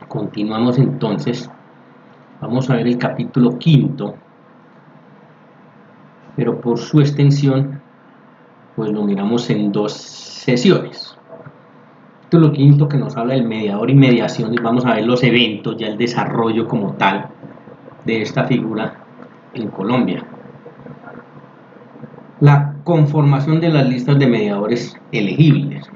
Continuamos entonces, vamos a ver el capítulo quinto, pero por su extensión, pues lo miramos en dos sesiones. Capítulo quinto que nos habla del mediador y mediaciones, vamos a ver los eventos, ya el desarrollo como tal de esta figura en Colombia. La conformación de las listas de mediadores elegibles.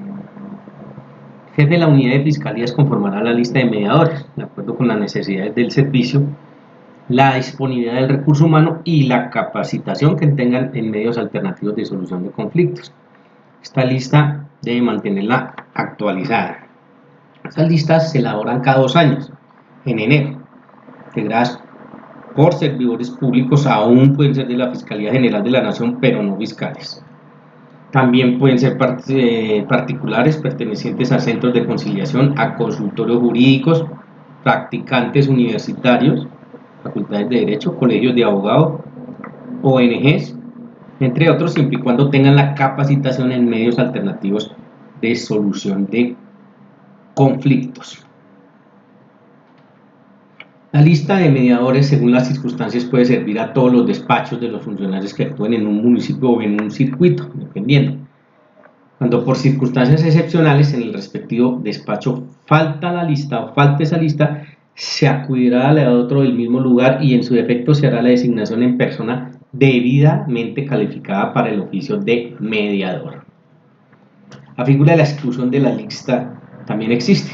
El jefe de la unidad de fiscalías conformará la lista de mediadores, de acuerdo con las necesidades del servicio, la disponibilidad del recurso humano y la capacitación que tengan en medios alternativos de solución de conflictos. Esta lista debe mantenerla actualizada. Estas listas se elaboran cada 2 años, en enero, integradas por servidores públicos, aún pueden ser de la Fiscalía General de la Nación, pero no fiscales. También pueden ser particulares pertenecientes a centros de conciliación, a consultorios jurídicos, practicantes universitarios, facultades de derecho, colegios de abogados, ONGs, entre otros, siempre y cuando tengan la capacitación en medios alternativos de solución de conflictos. La lista de mediadores, según las circunstancias, puede servir a todos los despachos de los funcionarios que actúen en un municipio o en un circuito, dependiendo. Cuando por circunstancias excepcionales en el respectivo despacho falta la lista o falta esa lista, se acudirá a otro del mismo lugar y en su defecto se hará la designación en persona debidamente calificada para el oficio de mediador. La figura de la exclusión de la lista también existe.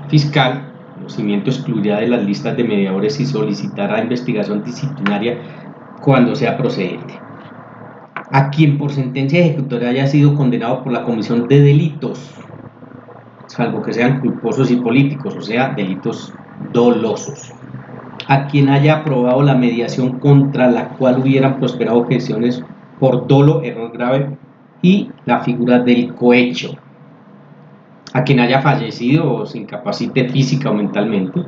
Fiscal, conocimiento, excluirá de las listas de mediadores y solicitará investigación disciplinaria cuando sea procedente. A quien por sentencia ejecutoria haya sido condenado por la comisión de delitos, salvo que sean culposos y políticos, o sea, delitos dolosos. A quien haya aprobado la mediación contra la cual hubieran prosperado objeciones por dolo, error grave, y la figura del cohecho. A quien haya fallecido o se incapacite física o mentalmente.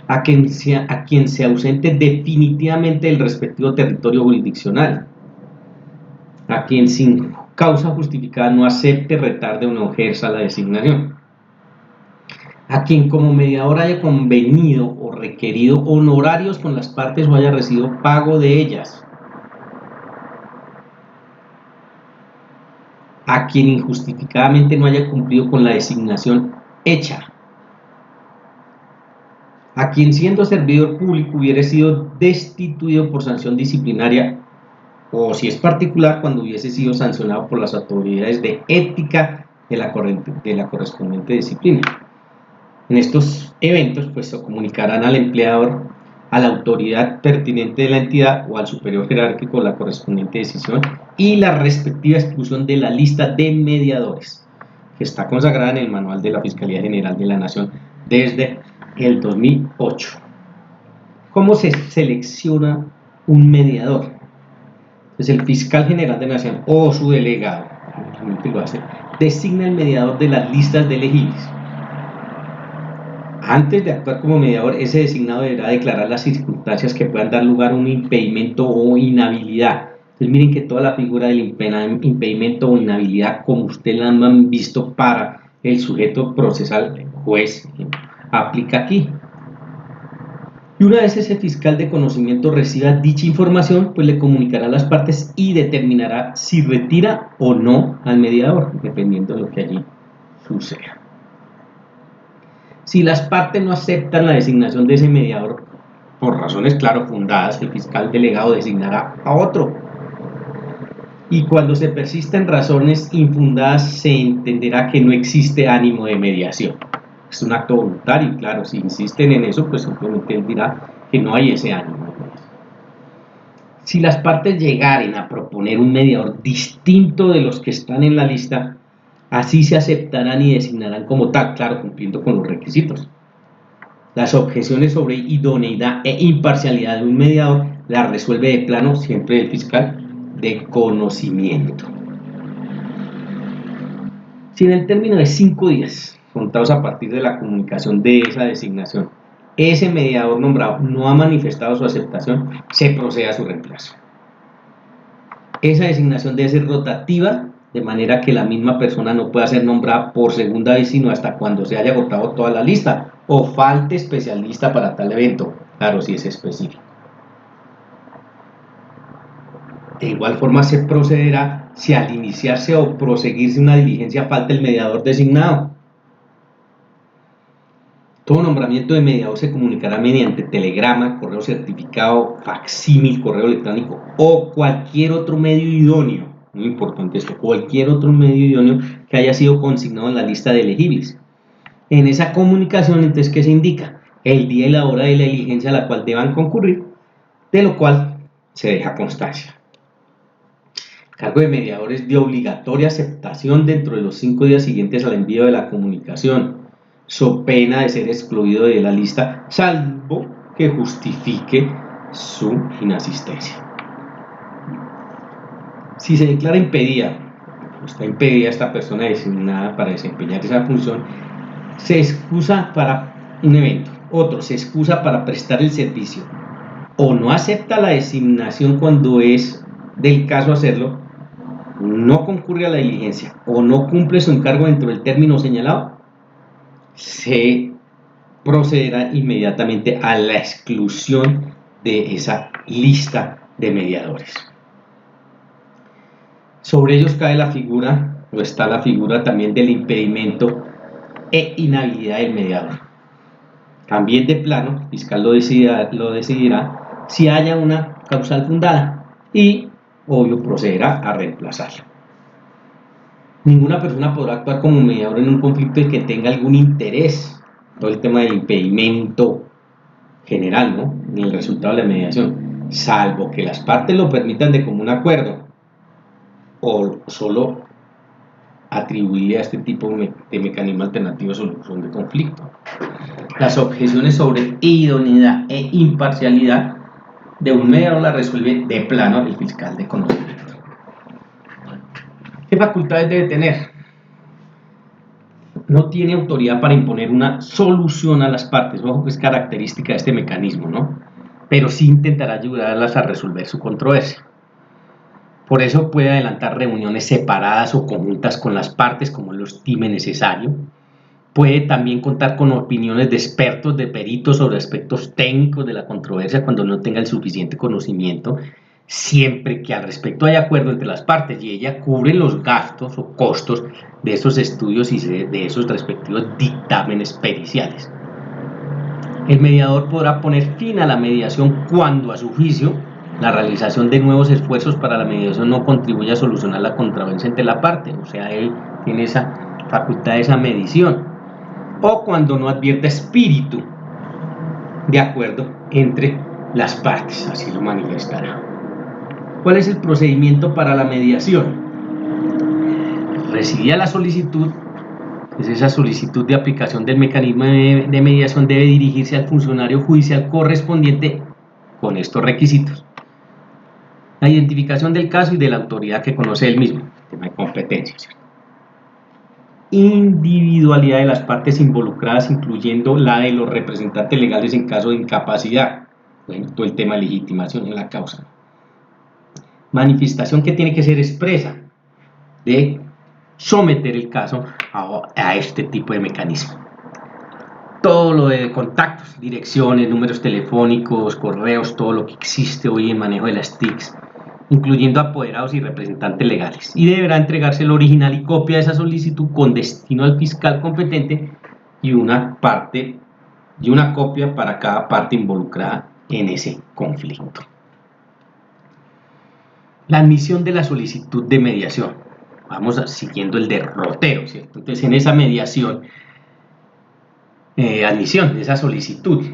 A quien se ausente definitivamente del respectivo territorio jurisdiccional. A quien sin causa justificada no acepte, retarde o no ejerza la designación. A quien como mediador haya convenido o requerido honorarios con las partes o haya recibido pago de ellas. A quien injustificadamente no haya cumplido con la designación hecha. A quien siendo servidor público hubiera sido destituido por sanción disciplinaria, o si es particular, cuando hubiese sido sancionado por las autoridades de ética de la correspondiente disciplina. En estos eventos, pues se comunicarán al empleador, a la autoridad pertinente de la entidad o al superior jerárquico la correspondiente decisión y la respectiva exclusión de la lista de mediadores, que está consagrada en el manual de la Fiscalía General de la Nación desde el 2008. ¿Cómo se selecciona un mediador? Pues el fiscal general de la Nación o su delegado, lo hace, designa el mediador de las listas de elegibles. Antes de actuar como mediador, ese designado deberá declarar las circunstancias que puedan dar lugar a un impedimento o inhabilidad. Entonces miren que toda la figura del impedimento o inhabilidad, como ustedes la han visto para el sujeto procesal juez, aplica aquí. Y una vez ese fiscal de conocimiento reciba dicha información, pues le comunicará a las partes y determinará si retira o no al mediador, dependiendo de lo que allí suceda. Si las partes no aceptan la designación de ese mediador, por razones claro fundadas, el fiscal delegado designará a otro. Y cuando se persisten razones infundadas, se entenderá que no existe ánimo de mediación. Es un acto voluntario, y claro, si insisten en eso, pues simplemente él dirá que no hay ese ánimo. Si las partes llegaren a proponer un mediador distinto de los que están en la lista, así se aceptarán y designarán como tal, claro, cumpliendo con los requisitos. Las objeciones sobre idoneidad e imparcialidad de un mediador las resuelve de plano siempre el fiscal de conocimiento. Si en el término de 5 días, contados a partir de la comunicación de esa designación, ese mediador nombrado no ha manifestado su aceptación, se procede a su reemplazo. Esa designación debe ser rotativa, de manera que la misma persona no pueda ser nombrada por segunda vez sino hasta cuando se haya agotado toda la lista o falte especialista para tal evento, claro, si es específico. De igual forma se procederá si al iniciarse o proseguirse una diligencia falta el mediador designado. Todo nombramiento de mediador se comunicará mediante telegrama, correo certificado, facsímil, correo electrónico o cualquier otro medio idóneo. Muy importante esto, cualquier otro medio idóneo que haya sido consignado en la lista de elegibles. En esa comunicación, entonces, ¿qué se indica? El día y la hora de la diligencia a la cual deban concurrir, de lo cual se deja constancia. Cargo de mediador es de obligatoria aceptación dentro de los 5 días siguientes al envío de la comunicación, so pena de ser excluido de la lista, salvo que justifique su inasistencia. Si se declara impedida, está impedida esta persona designada para desempeñar esa función, se excusa para un evento, otro se excusa para prestar el servicio, o no acepta la designación cuando es del caso hacerlo, no concurre a la diligencia o no cumple su encargo dentro del término señalado, se procederá inmediatamente a la exclusión de esa lista de mediadores. Sobre ellos cae la figura, o está la figura también del impedimento e inhabilidad del mediador. También de plano, el fiscal lo decidirá si haya una causal fundada y obvio procederá a reemplazarlo. Ninguna persona podrá actuar como mediador en un conflicto en que tenga algún interés, todo el tema del impedimento general, ¿no?, en el resultado de la mediación, salvo que las partes lo permitan de común acuerdo o solo atribuirle a este tipo de mecanismo alternativo de solución de conflicto. Las objeciones sobre idoneidad e imparcialidad de un mediador la resuelve de plano el fiscal de conocimiento. ¿Qué facultades debe tener? No tiene autoridad para imponer una solución a las partes, ojo que es característica de este mecanismo, ¿no? Pero sí intentará ayudarlas a resolver su controversia. Por eso puede adelantar reuniones separadas o conjuntas con las partes como lo estime necesario. Puede también contar con opiniones de expertos, de peritos sobre aspectos técnicos de la controversia cuando no tenga el suficiente conocimiento, siempre que al respecto haya acuerdo entre las partes y ella cubre los gastos o costos de esos estudios y de esos respectivos dictámenes periciales. El mediador podrá poner fin a la mediación cuando, a su juicio, la realización de nuevos esfuerzos para la mediación no contribuye a solucionar la controversia entre la parte, o sea, él tiene esa facultad, esa medición, o cuando no advierta espíritu de acuerdo entre las partes, así lo manifestará. ¿Cuál es el procedimiento para la mediación? Recibida la solicitud, pues esa solicitud de aplicación del mecanismo de mediación debe dirigirse al funcionario judicial correspondiente con estos requisitos: la identificación del caso y de la autoridad que conoce el mismo, tema de competencias, individualidad de las partes involucradas, incluyendo la de los representantes legales en caso de incapacidad, bueno, todo el tema de legitimación en la causa, manifestación que tiene que ser expresa de someter el caso a este tipo de mecanismo. Todo lo de contactos, direcciones, números telefónicos, correos, todo lo que existe hoy en manejo de las TICs, incluyendo apoderados y representantes legales, y deberá entregarse el original y copia de esa solicitud con destino al fiscal competente y una copia para cada parte involucrada en ese conflicto. La admisión de la solicitud de mediación. Vamos siguiendo el derrotero, ¿cierto? Entonces, en esa mediación, admisión de esa solicitud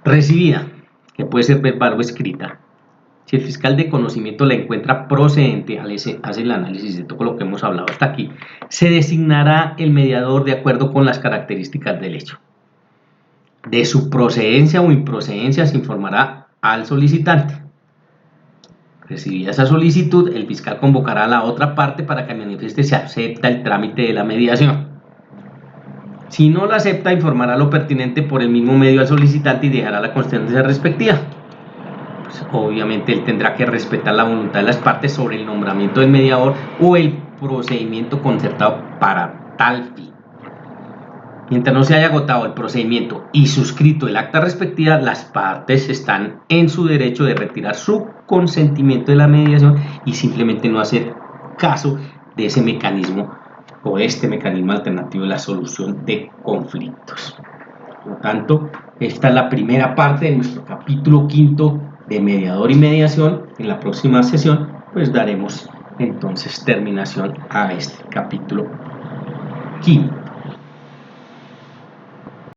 recibida, que puede ser verbal o escrita, si el fiscal de conocimiento la encuentra procedente, hace el análisis de todo lo que hemos hablado hasta aquí, se designará el mediador de acuerdo con las características del hecho. De su procedencia o improcedencia se informará al solicitante. Recibida esa solicitud, el fiscal convocará a la otra parte para que manifieste si acepta el trámite de la mediación. Si no la acepta, informará lo pertinente por el mismo medio al solicitante y dejará la constancia respectiva. pues, obviamente él tendrá que respetar la voluntad de las partes sobre el nombramiento del mediador o el procedimiento concertado para tal fin. Mientras no se haya agotado el procedimiento y suscrito el acta respectiva, las partes están en su derecho de retirar su consentimiento de la mediación y simplemente no hacer caso de ese mecanismo o este mecanismo alternativo de la solución de conflictos. Por lo tanto, esta es la primera parte de nuestro capítulo 5 de mediador y mediación. En la próxima sesión, pues daremos entonces terminación a este capítulo 5.